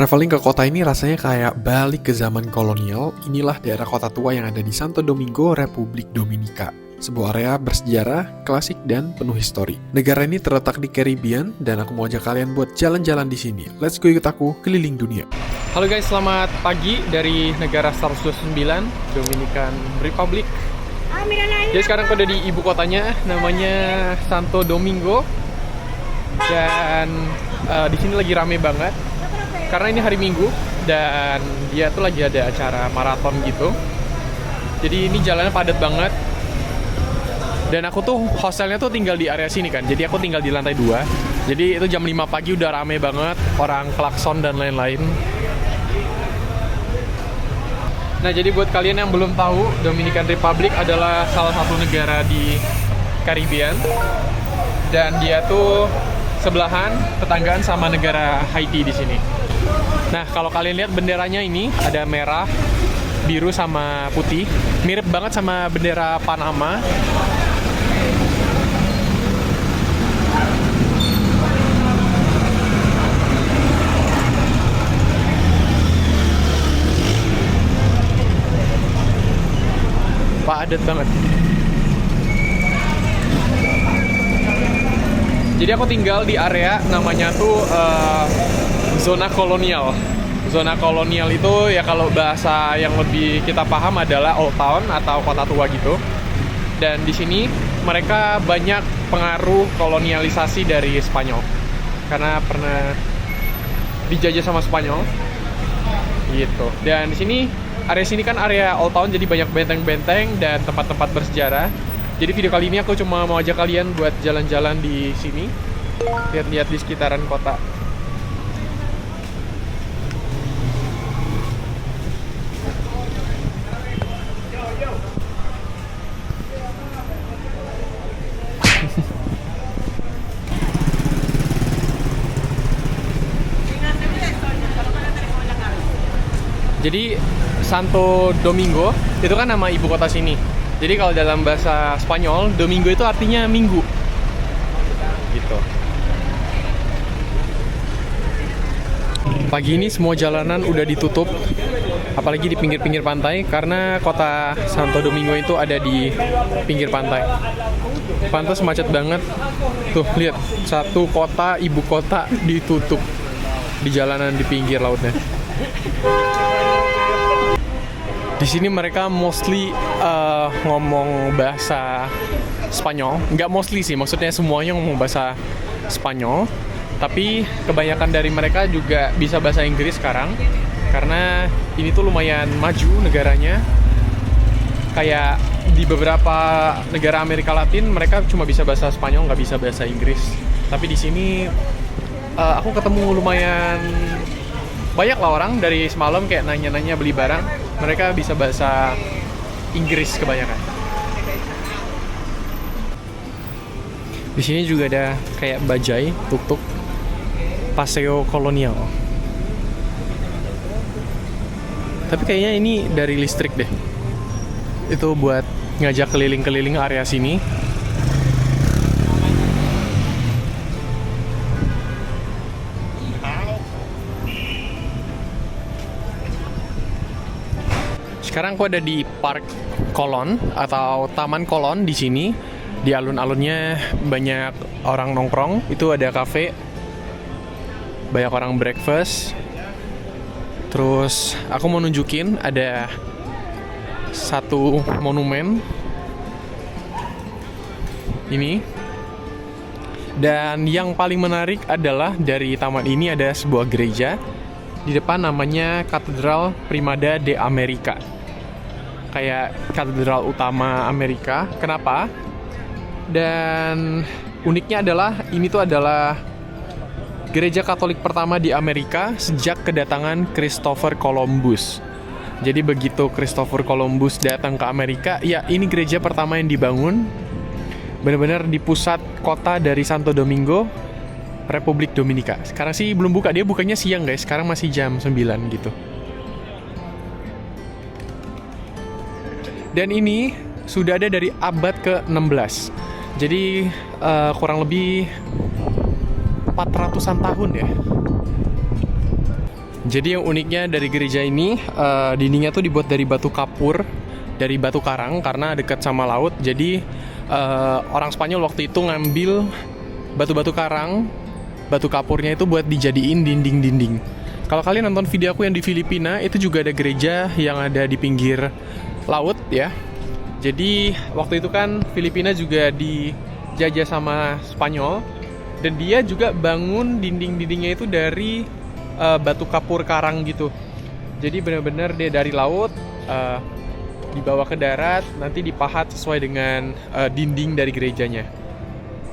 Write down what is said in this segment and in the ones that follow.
Traveling ke kota ini rasanya kayak balik ke zaman kolonial. Inilah daerah kota tua yang ada di Santo Domingo, Republik Dominika. Sebuah area bersejarah, klasik, dan penuh histori. Negara ini terletak di Caribbean, dan aku mau ajak kalian buat jalan-jalan di sini. Let's go ikut aku keliling dunia. Halo guys, selamat pagi dari negara 129, Dominican Republic. Jadi sekarang aku ada di ibu kotanya, namanya Santo Domingo. Dan di sini lagi rame banget. Karena ini hari Minggu dan dia tuh lagi ada acara maraton gitu. Jadi ini jalannya padat banget. Dan aku tuh hostelnya tuh tinggal di area sini kan. Jadi aku tinggal di lantai 2. Jadi itu jam 5 pagi udah rame banget, orang klakson dan lain-lain. Nah, jadi buat kalian yang belum tahu, Dominican Republic adalah salah satu negara di Caribbean. Dan dia tuh sebelahan, tetanggaan sama negara Haiti di sini. Nah, kalau kalian lihat benderanya ini ada merah, biru sama putih, mirip banget sama bendera Panama. Padat banget. Jadi aku tinggal di area namanya tuh zona kolonial. Zona kolonial itu ya kalau bahasa yang lebih kita paham adalah Old Town atau kota tua gitu. Dan di sini mereka banyak pengaruh kolonialisasi dari Spanyol. Karena pernah dijajah sama Spanyol. Gitu. Dan di sini area sini kan area Old Town, jadi banyak benteng-benteng dan tempat-tempat bersejarah. Jadi video kali ini aku cuma mau ajak kalian buat jalan-jalan di sini, lihat-lihat di sekitaran kota. Jadi Santo Domingo itu kan nama ibu kota sini. Jadi kalau dalam bahasa Spanyol, Domingo itu artinya minggu. Gitu. Pagi ini semua jalanan udah ditutup, apalagi di pinggir-pinggir pantai, karena kota Santo Domingo itu ada di pinggir pantai. Pantai macet banget. Tuh, lihat, satu kota, ibu kota ditutup di jalanan di pinggir lautnya. Di sini mereka mostly ngomong bahasa Spanyol. Nggak mostly sih, maksudnya semuanya ngomong bahasa Spanyol. Tapi kebanyakan dari mereka juga bisa bahasa Inggris sekarang. Karena ini tuh lumayan maju negaranya. Kayak di beberapa negara Amerika Latin, mereka cuma bisa bahasa Spanyol, nggak bisa bahasa Inggris. Tapi di sini aku ketemu lumayan banyak lah orang dari semalam kayak nanya-nanya beli barang. Mereka bisa bahasa Inggris kebanyakan. Di sini juga ada kayak bajai, tuk-tuk, paseo kolonial. Tapi kayaknya ini dari listrik deh. Itu buat ngajak keliling-keliling area sini. Sekarang aku ada di Park Colón atau Taman Colón di sini. Di alun-alunnya banyak orang nongkrong. Itu ada cafe, banyak orang breakfast. Terus aku mau nunjukin ada satu monumen ini. Dan yang paling menarik adalah dari taman ini ada sebuah gereja. Di depan namanya Katedral Primada de América. Kayak katedral utama Amerika. Kenapa? Dan uniknya adalah ini tuh adalah gereja Katolik pertama di Amerika sejak kedatangan Christopher Columbus. Jadi begitu Christopher Columbus datang ke Amerika, ya ini gereja pertama yang dibangun benar-benar di pusat kota dari Santo Domingo, Republik Dominika. Sekarang sih belum buka, dia bukanya siang guys. Sekarang masih jam 9 gitu. Dan ini sudah ada dari abad ke-16. Jadi kurang lebih 400-an tahun ya. Jadi yang uniknya dari gereja ini, dindingnya tuh dibuat dari batu kapur, dari batu karang karena dekat sama laut. Jadi orang Spanyol waktu itu ngambil batu-batu karang, batu kapurnya itu buat dijadiin dinding-dinding. Kalau kalian nonton video aku yang di Filipina, itu juga ada gereja yang ada di pinggir laut ya. Jadi waktu itu kan Filipina juga dijajah sama Spanyol, dan dia juga bangun dinding-dindingnya itu dari batu kapur karang gitu. Jadi benar-benar dia dari laut dibawa ke darat, nanti dipahat sesuai dengan dinding dari gerejanya.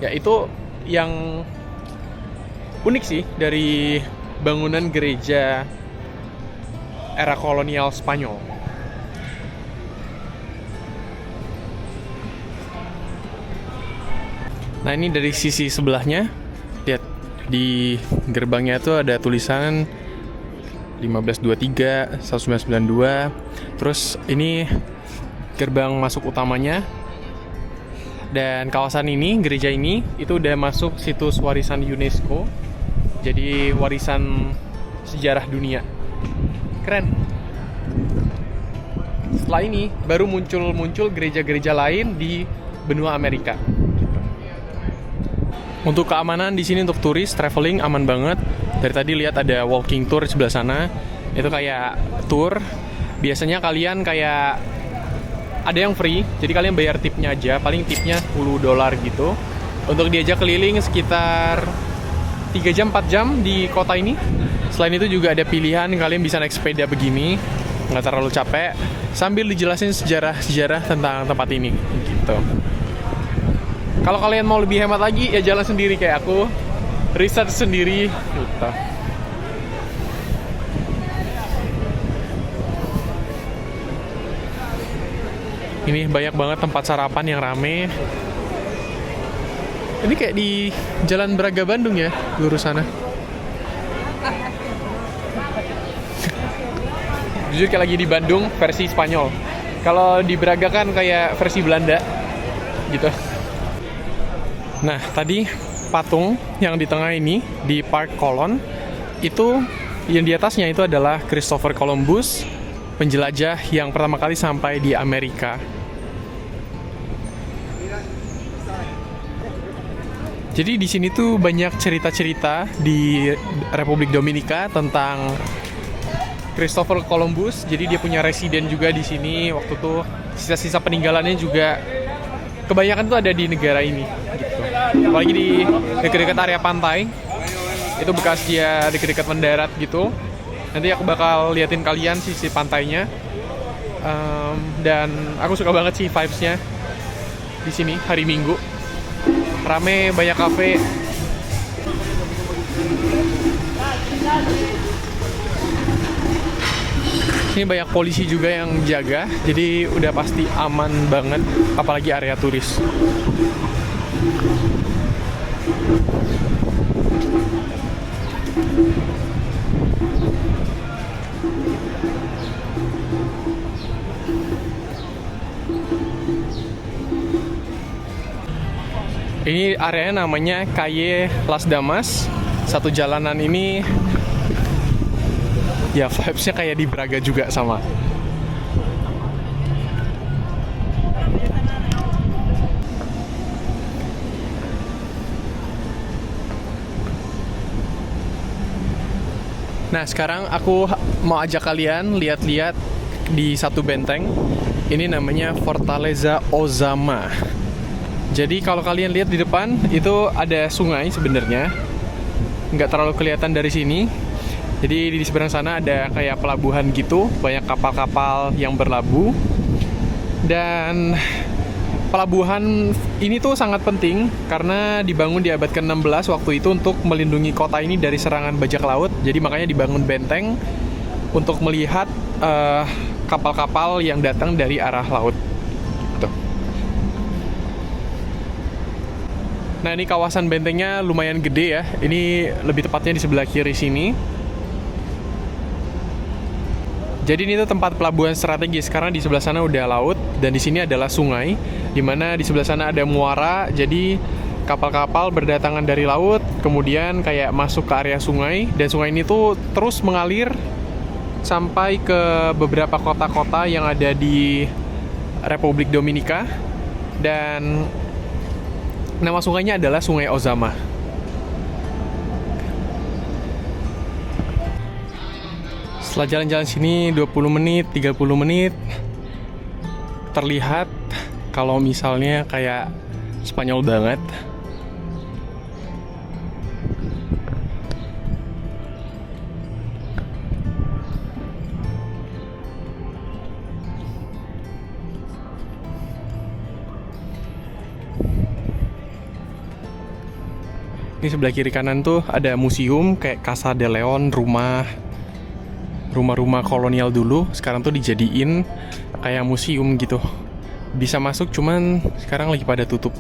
Ya itu yang unik sih dari bangunan gereja era kolonial Spanyol. Nah ini dari sisi sebelahnya, lihat di gerbangnya itu ada tulisan 1523, 1992. Terus ini gerbang masuk utamanya. Dan kawasan ini, gereja ini, itu udah masuk situs warisan UNESCO. Jadi warisan sejarah dunia. Keren. Setelah ini baru muncul gereja-gereja lain di benua Amerika. Untuk keamanan di sini untuk turis traveling aman banget. Dari tadi lihat ada walking tour di sebelah sana. Itu kayak tour. Biasanya kalian kayak ada yang free, jadi kalian bayar tipnya aja. Paling tipnya $10 gitu. Untuk diajak keliling sekitar 3 jam 4 jam di kota ini. Selain itu juga ada pilihan kalian bisa naik sepeda begini, nggak terlalu capek, sambil dijelasin sejarah tentang tempat ini gitu. Kalau kalian mau lebih hemat lagi ya jalan sendiri kayak aku, research sendiri gitu. Ini banyak banget tempat sarapan yang rame. Ini kayak di Jalan Braga Bandung ya, lurus sana. Jujur kayak lagi di Bandung versi Spanyol. Kalau di Braga kan kayak versi Belanda gitu. Nah, tadi patung yang di tengah ini di Park Colon itu yang di atasnya itu adalah Christopher Columbus, penjelajah yang pertama kali sampai di Amerika. Jadi di sini tuh banyak cerita-cerita di Republik Dominika tentang Christopher Columbus. Jadi dia punya residen juga di sini waktu itu. Sisa-sisa peninggalannya juga kebanyakan tuh ada di negara ini gitu. Apalagi di dekat-dekat area pantai. Itu bekas dia dekat-dekat mendarat gitu. Nanti aku bakal liatin kalian sisi pantainya. Dan aku suka banget sih vibes-nya di sini hari Minggu. Rame, banyak kafe. Ini banyak polisi juga yang jaga, jadi udah pasti aman banget, apalagi area turis. Ini areanya namanya Calle Las Damas. Satu jalanan ini ya vibes-nya kayak di Braga juga sama. Nah, sekarang aku mau ajak kalian lihat-lihat di satu benteng. Ini namanya Fortaleza Ozama. Jadi kalau kalian lihat di depan itu ada sungai sebenarnya, nggak terlalu kelihatan dari sini. Jadi di seberang sana ada kayak pelabuhan gitu, banyak kapal-kapal yang berlabuh. Dan pelabuhan ini tuh sangat penting karena dibangun di abad ke-16 waktu itu untuk melindungi kota ini dari serangan bajak laut. Jadi makanya dibangun benteng untuk melihat kapal-kapal yang datang dari arah laut. Gitu. Nah, ini kawasan bentengnya lumayan gede ya. Ini lebih tepatnya di sebelah kiri sini. Jadi ini tuh tempat pelabuhan strategis karena di sebelah sana udah laut dan di sini adalah sungai, di mana di sebelah sana ada muara. Jadi kapal-kapal berdatangan dari laut kemudian kayak masuk ke area sungai, dan sungai ini tuh terus mengalir sampai ke beberapa kota-kota yang ada di Republik Dominika, dan nama sungainya adalah Sungai Ozama. Setelah jalan-jalan sini 20 menit, 30 menit, terlihat kalau misalnya kayak Spanyol banget. Ini sebelah kiri kanan tuh ada museum kayak Casa de Leon, rumah-rumah kolonial dulu. Sekarang tuh dijadiin kayak museum gitu. Bisa masuk, cuman sekarang lagi pada tutup.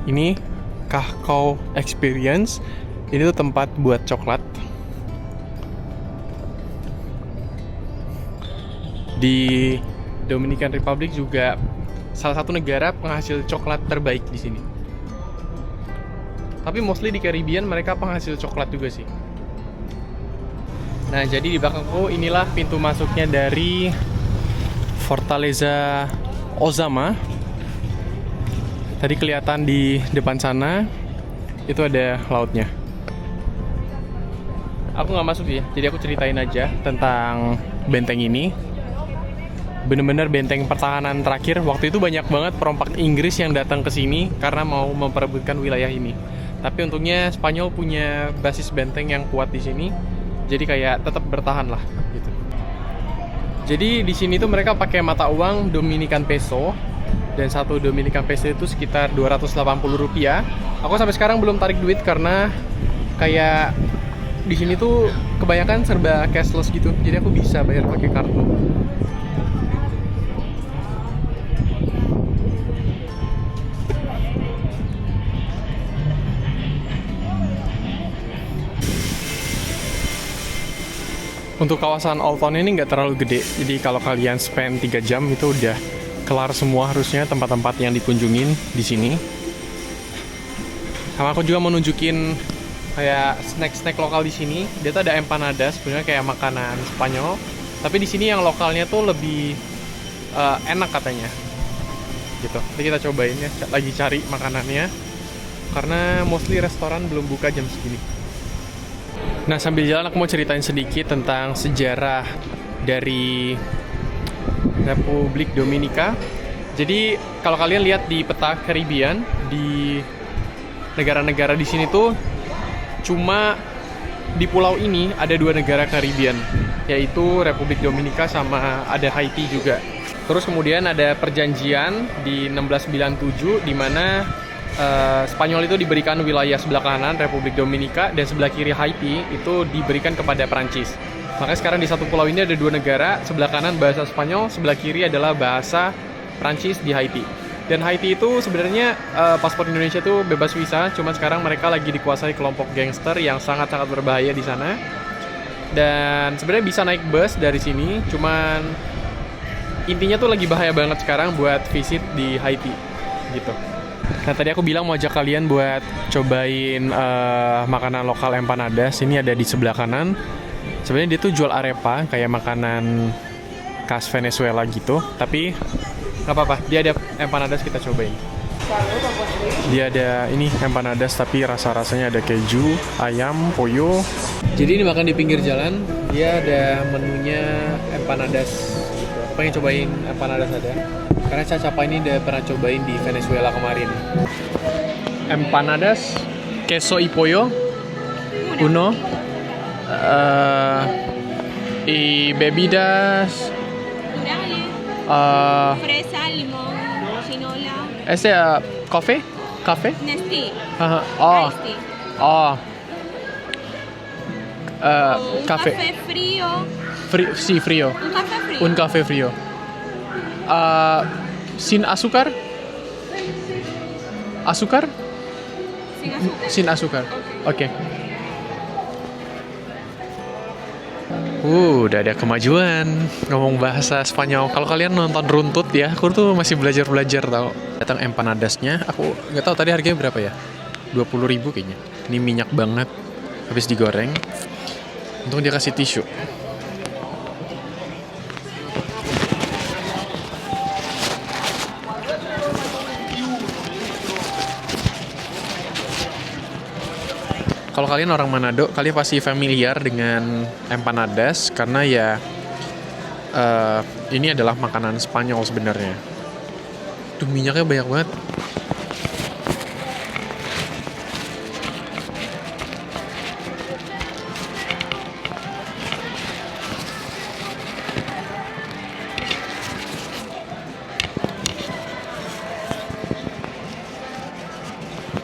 Ini Cacao Experience. Ini tuh tempat buat coklat. Di Dominican Republic juga salah satu negara penghasil coklat terbaik di sini. Tapi mostly di Caribbean mereka penghasil coklat juga sih. Nah, jadi di belakangku inilah pintu masuknya dari Fortaleza Ozama. Tadi kelihatan di depan sana itu ada lautnya. Aku nggak masuk ya, jadi aku ceritain aja tentang benteng ini. Bener-bener benteng pertahanan terakhir. Waktu itu banyak banget perompak Inggris yang datang ke sini karena mau memperebutkan wilayah ini. Tapi untungnya Spanyol punya basis benteng yang kuat di sini, jadi kayak tetap bertahan lah gitu. Jadi di sini tuh mereka pakai mata uang Dominican peso, dan satu Dominican peso itu sekitar 280 rupiah. Aku sampai sekarang belum tarik duit karena kayak di sini tuh kebanyakan serba cashless gitu, jadi aku bisa bayar pakai kartu. Untuk kawasan Old Town ini nggak terlalu gede, jadi kalau kalian spend 3 jam itu udah kelar semua harusnya tempat-tempat yang dikunjungin di sini. Sama aku juga mau nunjukin kayak snack-snack lokal di sini. Dia tuh ada empanadas, sebenarnya kayak makanan Spanyol, tapi di sini yang lokalnya tuh lebih enak katanya. Gitu. Nanti kita cobain ya, lagi cari makanannya karena mostly restoran belum buka jam segini. Nah, sambil jalan aku mau ceritain sedikit tentang sejarah dari Republik Dominika. Jadi, kalau kalian lihat di peta Caribbean, di negara-negara di sini tuh cuma di pulau ini ada 2 negara Caribbean, yaitu Republik Dominika sama ada Haiti juga. Terus kemudian ada perjanjian di 1697 di mana Spanyol itu diberikan wilayah sebelah kanan Republik Dominika, dan sebelah kiri Haiti itu diberikan kepada Prancis. Makanya sekarang di satu pulau ini ada 2 negara, sebelah kanan bahasa Spanyol, sebelah kiri adalah bahasa Prancis di Haiti. Dan Haiti itu sebenarnya paspor Indonesia itu bebas visa, cuman sekarang mereka lagi dikuasai kelompok gangster yang sangat-sangat berbahaya di sana. Dan sebenarnya bisa naik bus dari sini, cuman intinya tuh lagi bahaya banget sekarang buat visit di Haiti gitu. Nah, tadi aku bilang mau ajak kalian buat cobain makanan lokal empanadas. Ini ada di sebelah kanan. Sebenarnya dia tuh jual arepa, kayak makanan khas Venezuela gitu. Tapi nggak apa-apa, dia ada empanadas, kita cobain. Dia ada ini empanadas, tapi rasa-rasanya ada keju, ayam, pollo. Jadi ini makan di pinggir jalan. Dia ada menunya empanadas gitu. Aku pengen cobain empanadas ada. Karena Cacapa ini udah pernah cobain di Venezuela kemarin. Empanadas, queso y pollo, uno, y bebidas, Fresa, limón, chinola, coffee, café, Nestea, oh, iced tea. oh, Un café, café frío, sí, frío, un café frío. un café frío, sin azúcar, azúcar. Sin azúcar. Sin azúcar. Ok. Oke. Udah ada kemajuan ngomong bahasa Spanyol. Kalau kalian nonton Runtut ya, aku tuh masih belajar tau. Datang empanadasnya, aku nggak tahu tadi harganya berapa ya. 20.000 kayaknya. Ini minyak banget, habis digoreng. Untung dia kasih tisu. Kalau kalian orang Manado, kalian pasti familiar dengan empanadas karena ya ini adalah makanan Spanyol sebenarnya. Tuh minyaknya banyak banget.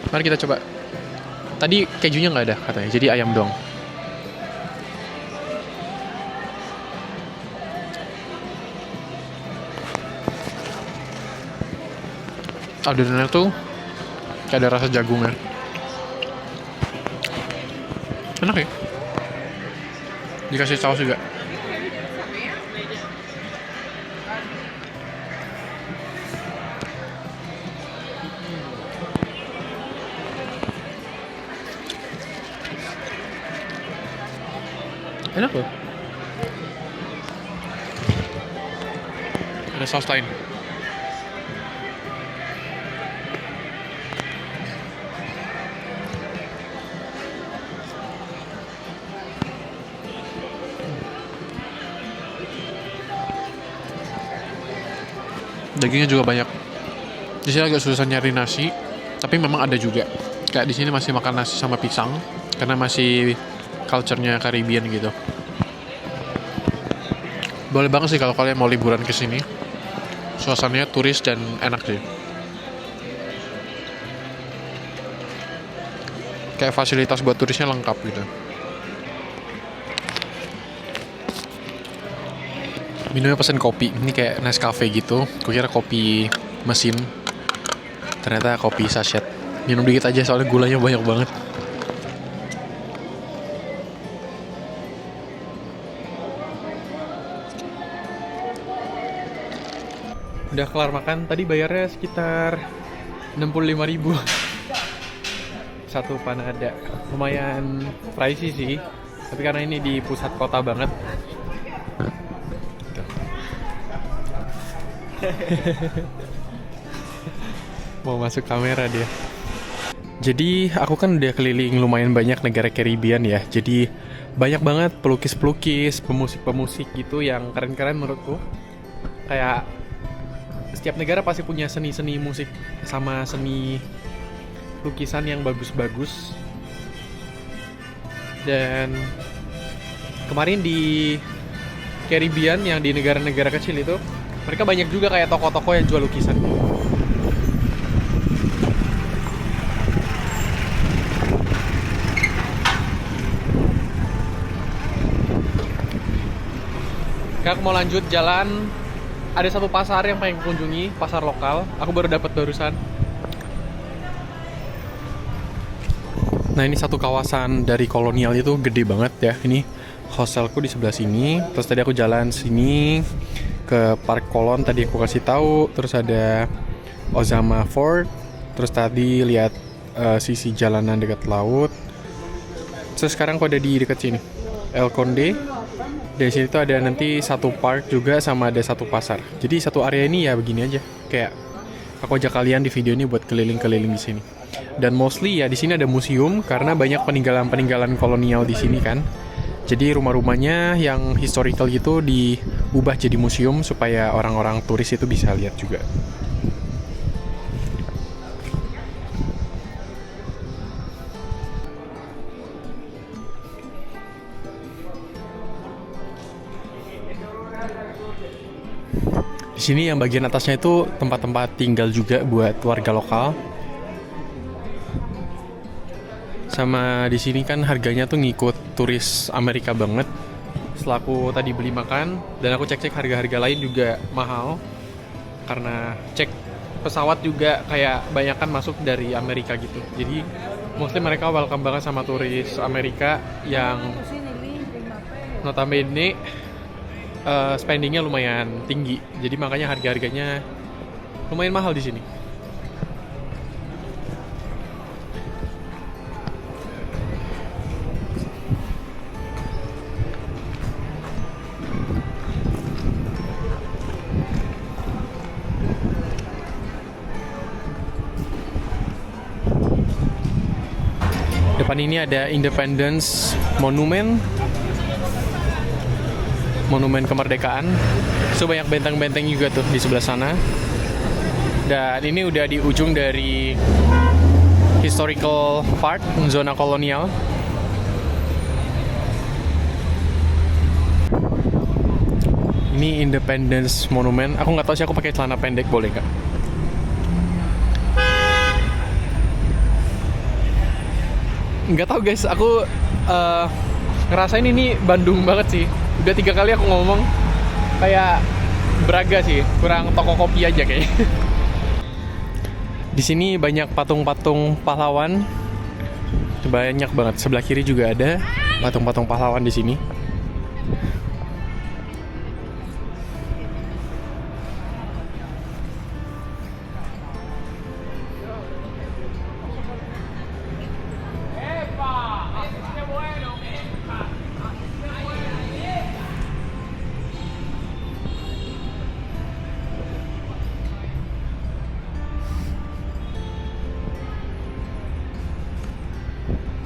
Mari kita coba. Tadi kejunya nggak ada katanya, jadi ayam dong. Adonannya tuh kayak ada rasa jagungnya. Enak ya. Dikasih saus juga. Enak loh. Ada saus lain. Dagingnya juga banyak. Di sini agak susah nyari nasi, tapi memang ada juga. Kayak di sini masih makan nasi sama pisang karena masih culture-nya Caribbean gitu. Boleh banget sih kalau kalian mau liburan ke sini. Suasananya turis dan enak sih. Kayak fasilitas buat turisnya lengkap gitu. Minumnya pesen kopi. Ini kayak Nescafe gitu. Kukira kopi mesin. Ternyata kopi sachet. Minum dikit aja soalnya gulanya banyak banget. Udah kelar makan, tadi bayarnya sekitar 65.000 satu panada. Lumayan pricey sih, tapi karena ini di pusat kota banget. Mau masuk kamera dia. Jadi aku kan udah keliling lumayan banyak negara Caribbean ya. Jadi banyak banget pelukis-pelukis, pemusik-pemusik gitu yang keren-keren menurutku. Kayak setiap negara pasti punya seni-seni musik sama seni lukisan yang bagus-bagus. Dan kemarin di Caribbean yang di negara-negara kecil itu, mereka banyak juga kayak toko-toko yang jual lukisan. Aku mau lanjut jalan. Ada satu pasar yang pengen kunjungi, pasar lokal. Aku baru dapat barusan. Nah, ini satu kawasan dari kolonial itu gede banget ya. Ini hostelku di sebelah sini. Terus tadi aku jalan sini ke Park Colon tadi aku kasih tahu. Terus ada Ozama Fort. Terus tadi lihat sisi jalanan dekat laut. Terus sekarang aku ada di dekat sini, El Conde. Dari sini tuh ada nanti satu park juga sama ada satu pasar. Jadi satu area ini ya begini aja. Kayak aku ajak kalian di video ini buat keliling-keliling di sini. Dan mostly ya di sini ada museum karena banyak peninggalan-peninggalan kolonial di sini kan. Jadi rumah-rumahnya yang historical gitu diubah jadi museum supaya orang-orang turis itu bisa lihat juga. Di sini yang bagian atasnya itu tempat-tempat tinggal juga buat warga lokal. Sama di sini kan harganya tuh ngikut turis Amerika banget. Setelah aku tadi beli makan dan aku cek-cek harga-harga lain juga mahal. Karena cek pesawat juga kayak banyakan masuk dari Amerika gitu. Jadi mostly mereka welcome banget sama turis Amerika yang notabene spendingnya lumayan tinggi, jadi makanya harga-harganya lumayan mahal di sini. Depan ini ada Independence Monument, monumen kemerdekaan. So banyak benteng-benteng juga tuh di sebelah sana. Dan ini udah di ujung dari historical part, zona kolonial. Ini Independence Monument. Aku nggak tahu sih, aku pakai celana pendek, boleh nggak? Nggak tahu guys, aku ngerasain ini Bandung banget sih. Udah 3 kali aku ngomong, kayak Braga sih, kurang toko kopi aja kayaknya. Di sini banyak patung-patung pahlawan, banyak banget. Sebelah kiri juga ada patung-patung pahlawan di sini.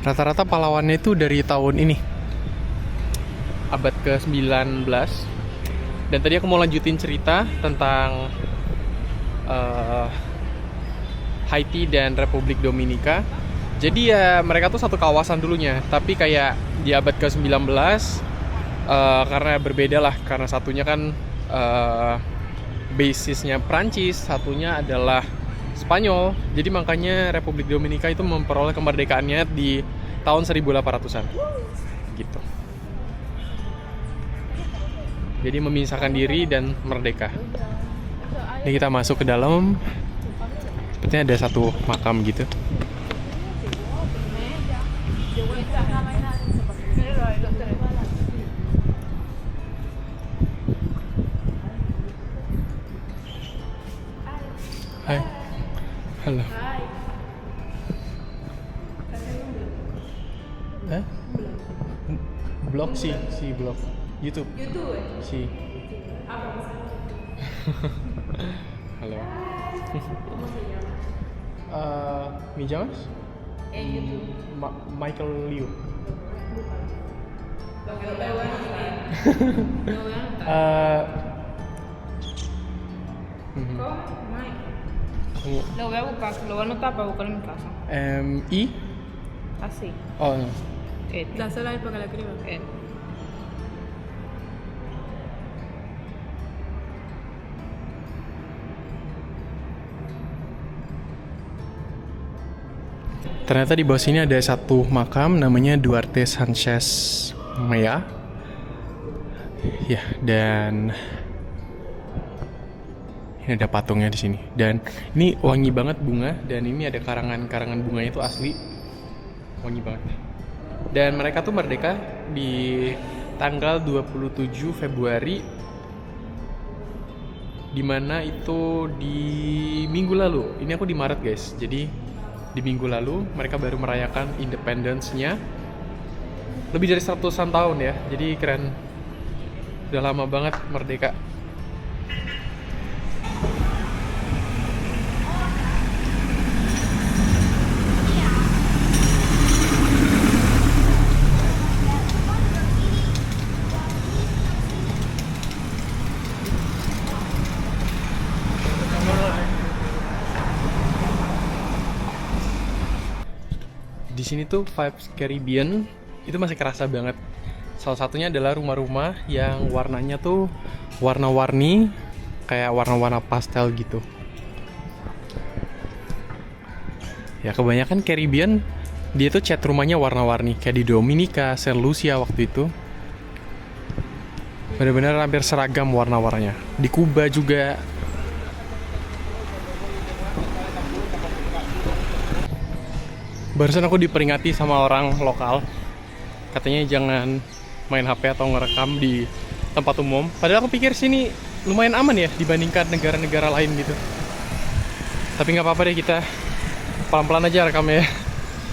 Rata-rata pahlawannya itu dari tahun ini, abad ke-19. Dan tadi aku mau lanjutin cerita tentang Haiti dan Republik Dominika. Jadi ya mereka tuh satu kawasan dulunya, tapi kayak di abad ke-19 karena berbeda lah, karena satunya kan basisnya Prancis, satunya adalah Spanyol. Jadi makanya Republik Dominika itu memperoleh kemerdekaannya di tahun 1800-an gitu. Jadi memisahkan diri dan merdeka. Ini kita masuk ke dalam. Sepertinya ada satu makam gitu. Hai. Halo. Hah? Blog sih, blog. YouTube. Si. Halo. ¿Me llamas? Michael Liu. Lo voy a buscar, lo voy a anotar para buscarlo en mi casa. ¿Y? Así. Oh, no. Dásela a él para que la escriba. Ternyata di bawah sini ada satu makam namanya Duarte Sanchez Maya. Ya, dan ini ada patungnya di sini. Dan ini wangi banget bunga, dan ini ada karangan bunganya itu asli wangi banget. Dan mereka tuh merdeka di tanggal 27 Februari, dimana itu di minggu lalu. Ini aku di Maret guys, jadi di minggu lalu mereka baru merayakan independence-nya. Lebih dari 100-an tahun ya, jadi keren. Udah lama banget merdeka. Di sini tuh vibes Caribbean itu masih kerasa banget. Salah satunya adalah rumah-rumah yang warnanya tuh warna-warni, kayak warna-warna pastel gitu. Ya kebanyakan Caribbean dia tuh cat rumahnya warna-warni, kayak di Dominika, Saint Lucia waktu itu. Benar-benar hampir seragam warna-warnanya. Di Kuba juga. Barusan aku diperingati sama orang lokal, katanya jangan main HP atau ngerekam di tempat umum. Padahal aku pikir sini lumayan aman ya dibandingkan negara-negara lain gitu. Tapi nggak apa-apa deh, kita pelan-pelan aja rekamnya.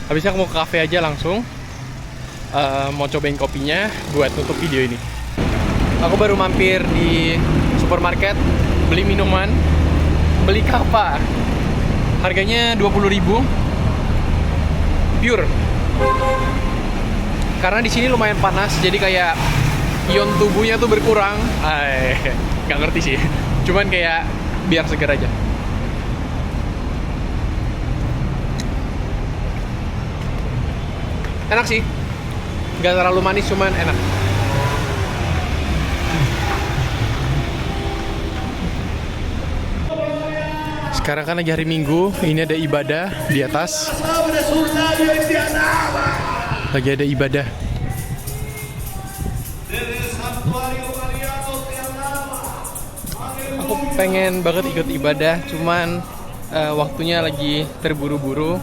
Habisnya aku mau ke cafe aja langsung. Mau cobain kopinya buat nutup video ini. Aku baru mampir di supermarket beli minuman, beli kapa. Harganya 20.000 pure. Karena di sini lumayan panas, jadi kayak ion tubuhnya tuh berkurang. Nggak ngerti sih. Cuman kayak biar segar aja. Enak sih. Nggak terlalu manis, cuman enak. Sekarang kan lagi hari Minggu, ini ada ibadah di atas. Lagi ada ibadah. Aku pengen banget ikut ibadah, cuman waktunya lagi terburu-buru.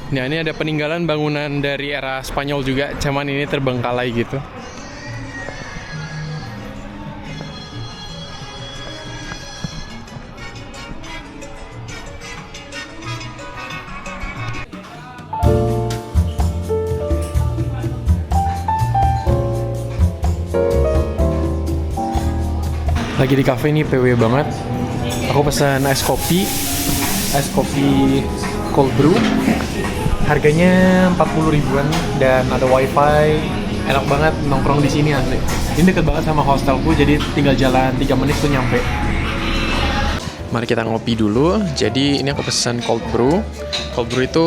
Nah, ini ada peninggalan bangunan dari era Spanyol juga, cuman ini terbengkalai gitu. Lagi di cafe ini PW banget. Aku pesan es kopi cold brew. Harganya 40 ribuan dan ada wifi. Enak banget nongkrong di sini asli. Ini deket banget sama hostelku, jadi tinggal jalan 3 menit tuh nyampe. Mari kita ngopi dulu. Jadi ini aku pesan cold brew. Cold brew itu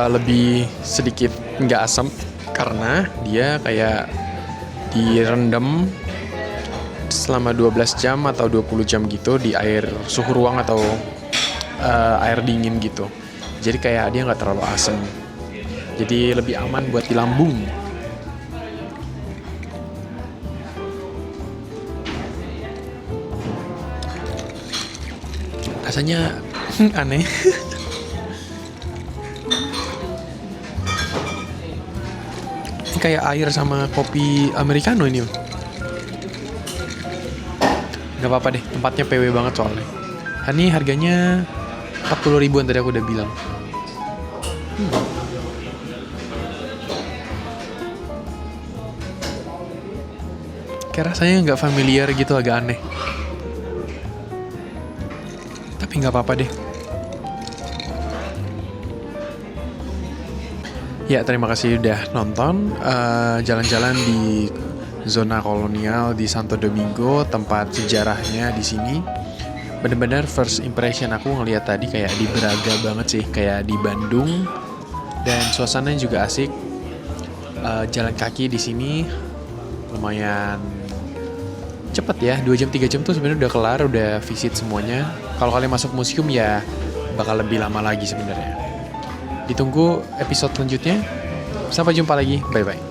lebih sedikit nggak asam karena dia kayak direndam selama 12 jam atau 20 jam gitu di air suhu ruang atau air dingin gitu. Jadi kayak dia nggak terlalu asam. Jadi lebih aman buat di lambung. Rasanya aneh. Ini kayak air sama kopi americano ini. Gak apa-apa deh, tempatnya PW banget soalnya. Ini harganya 40 ribuan tadi aku udah bilang. Kayak rasanya nggak familiar gitu, agak aneh. Tapi nggak apa-apa deh. Ya, terima kasih udah nonton. Jalan-jalan di zona kolonial di Santo Domingo, tempat sejarahnya di sini. Bener-bener first impression aku ngelihat tadi kayak di Braga banget sih, kayak di Bandung. Dan suasananya juga asik. Jalan kaki di sini lumayan cepet ya, 2 jam 3 jam tuh sebenarnya udah kelar, udah visit semuanya. Kalau kalian masuk museum ya bakal lebih lama lagi sebenarnya. Ditunggu episode selanjutnya. Sampai jumpa lagi. Bye bye.